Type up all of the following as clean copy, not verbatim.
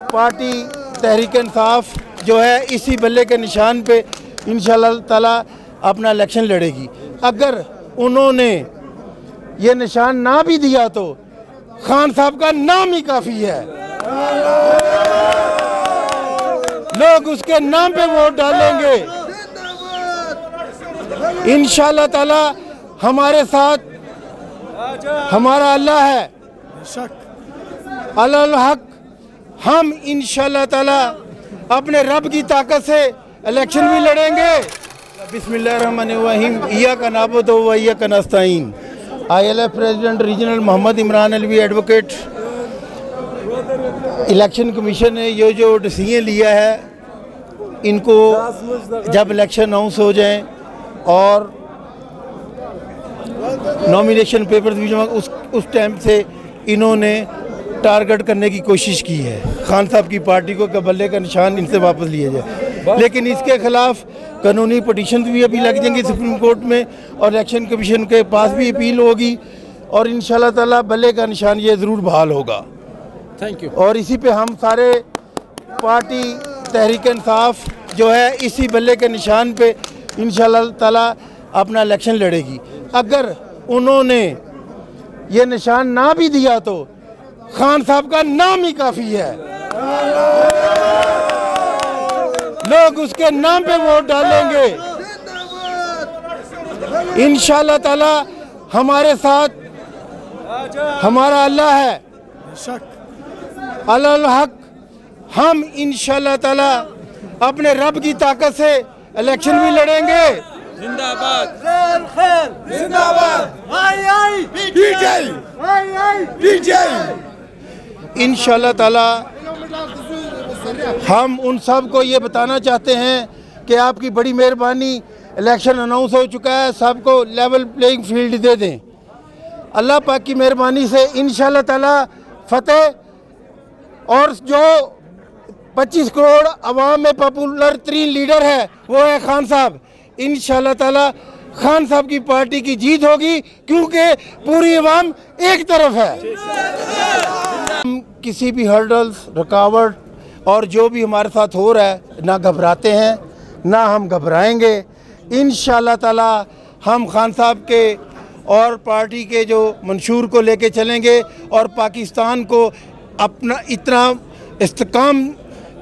Party Tehreek Insaf जो है इसी बल्ले के निशान पे इंशाअल्लाह ताला अपना इलेक्शन लड़ेगी। अगर उन्होंने ये निशान ना भी दिया तो खान साहब का नाम ही काफ़ी है, लोग उसके नाम पे वोट डालेंगे। इंशाअल्लाह ताला हमारे साथ हमारा अल्लाह है, अल्लाह हक। हम इंशाअल्लाह ताला अपने रब की ताकत से इलेक्शन भी लड़ेंगे। बिस्मिल्लाहिर्रहमानिर्रहीम, इय्याका नअबुदु व इय्याका नस्तईन। ILF president regional Mohammad Imran Alvi advocate. Election commission ने ये जो डिसीजन लिया है, इनको जब इलेक्शन अनाउंस हो जाएं और नॉमिनेशन पेपर्स भी जमा उस टाइम से इन्होंने टारगेट करने की कोशिश की है खान साहब की पार्टी को कि बल्ले का निशान इनसे वापस लिया जाए। लेकिन इसके खिलाफ कानूनी पटिशन भी अभी लग जाएंगी सुप्रीम कोर्ट में और इलेक्शन कमीशन के पास भी अपील होगी और इंशाल्लाह ताला बल्ले का निशान ये ज़रूर बहाल होगा। Thank you. और इसी पे हम सारे पार्टी तहरीक इंसाफ जो है इसी बल्ले के निशान पे इंशाल्लाह ताला अपना इलेक्शन लड़ेगी। अगर उन्होंने ये निशान ना भी दिया तो खान साहब का नाम ही काफ़ी है, लोग उसके नाम पे वोट डालेंगे। इंशाअल्लाह ताला हमारे साथ हमारा अल्लाह है, अल्लाह हक। हम इंशाअल्लाह ताला अपने रब की ताकत से इलेक्शन भी लड़ेंगे। जिंदाबाद जिंदाबाद इंशाअल्लाह ताला हम उन सब को ये बताना चाहते हैं कि आपकी बड़ी मेहरबानी, इलेक्शन अनाउंस हो चुका है, सबको लेवल प्लेइंग फील्ड दे दें। अल्लाह पाक की मेहरबानी से इंशाअल्लाह ताला फतेह। और जो 25 करोड़ अवाम में पॉपुलर तरीन लीडर है वो है खान साहब। इंशाअल्लाह ताला खान साहब की पार्टी की जीत होगी क्योंकि पूरी अवाम एक तरफ है। हम किसी भी हर्डल्स, रुकावट और जो भी हमारे साथ हो रहा है ना घबराते हैं ना हम घबराएंगे। इंशाअल्लाह ताला हम खान साहब के और पार्टी के जो मंशूर को लेके चलेंगे और पाकिस्तान को अपना इतना इस्तेकाम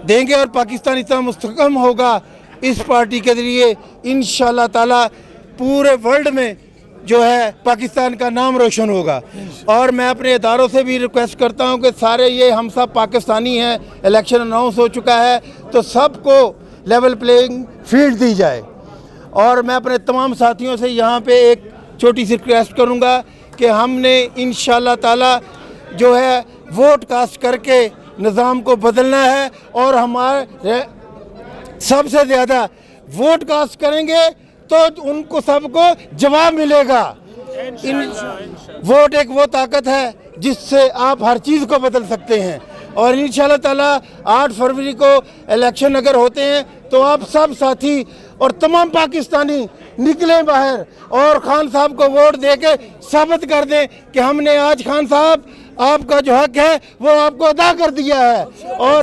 देंगे और पाकिस्तान इतना मुस्तकम होगा इस पार्टी के ज़रिए। इंशाअल्लाह ताला पूरे वर्ल्ड में जो है पाकिस्तान का नाम रोशन होगा। और मैं अपने इदारों से भी रिक्वेस्ट करता हूं कि सारे ये हम सब पाकिस्तानी हैं, इलेक्शन अनाउंस हो चुका है तो सबको लेवल प्लेइंग फील्ड दी जाए। और मैं अपने तमाम साथियों से यहाँ पे एक छोटी सी रिक्वेस्ट करूँगा कि हमने इंशाअल्लाह ताला जो है वोट कास्ट करके निज़ाम को बदलना है और हमारे सबसे ज़्यादा वोट कास्ट करेंगे तो उनको सबको जवाब मिलेगा। वोट एक वो ताकत है जिससे आप हर चीज़ को बदल सकते हैं। और इंशाअल्लाह ताला 8 फरवरी को इलेक्शन अगर होते हैं तो आप सब साथी और तमाम पाकिस्तानी निकलें बाहर और खान साहब को वोट देके साबित कर दें कि हमने आज खान साहब आपका जो हक है वो आपको अदा कर दिया है। और